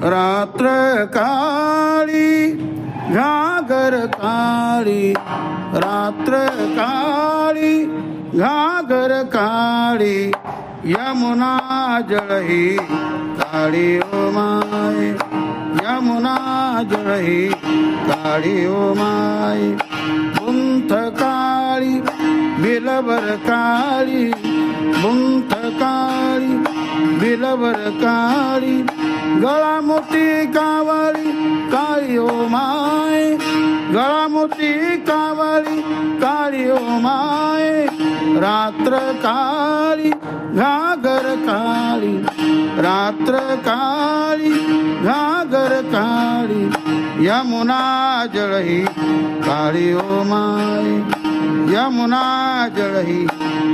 रात्र काळी घागर काळी, रात्र काळी घागर काळी, यमुना जळही काळी ओ माय, यमुना जळही काळी ओ माय. बुंथ काळी बिलबर काळी, बुंथ काळी बिलबर काळी, गळा मोती कावळी काळी ओ माय, गळा मोती कावळी काळी ओ माय. रात्र काळी घागर काळी, रात्र काळी घागर काळी, यमुना जळही काळी ओ माय, यमुना जळही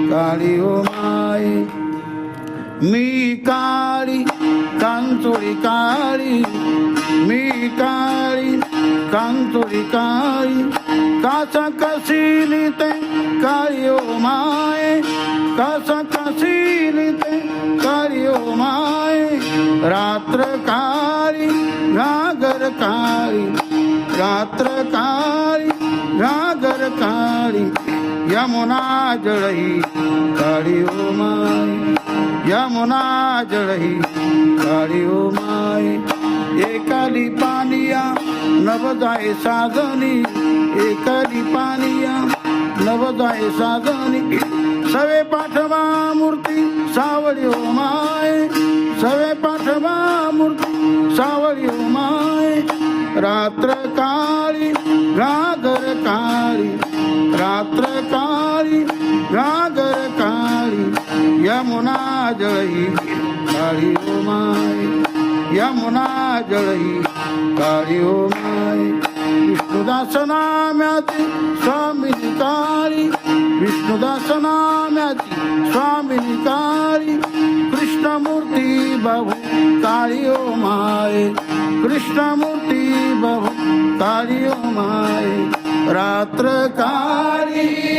काळी ओ माय. मी काळी कांचोळी काळी, मी काळी कांचोळी काळी, कासा कसिली ते काळी ओ माय, कासा कसिली ते काळी ओ माय. रात्र काळी घागर काळी, रात्र काळी घागर काळी, यमुना जळही काळी ओ माय, यमुना जळही काळी ओ माय. एकाली पानिया नवदाय साधनी, एकाली पानिया नवदाय साधनी, सवे पाठवा मूर्ती सावळी ओ माय, सवे पाठवा मूर्ती सावळी ओ माय. रात्र काळी घागर काळी, रात्र काळी घागर काळी, यमुना जळही काळी ओ माय, यमुना जळही काळी ओ माय. विष्णुदास नाम्याची स्वामिनी काळी, विष्णुदास नाम्याची स्वामिनी काळी, कृष्णमूर्ती बाबू काळी ओ माय, कृष्णमूर्ती बाबू काळी ओ माय. रात्र काळी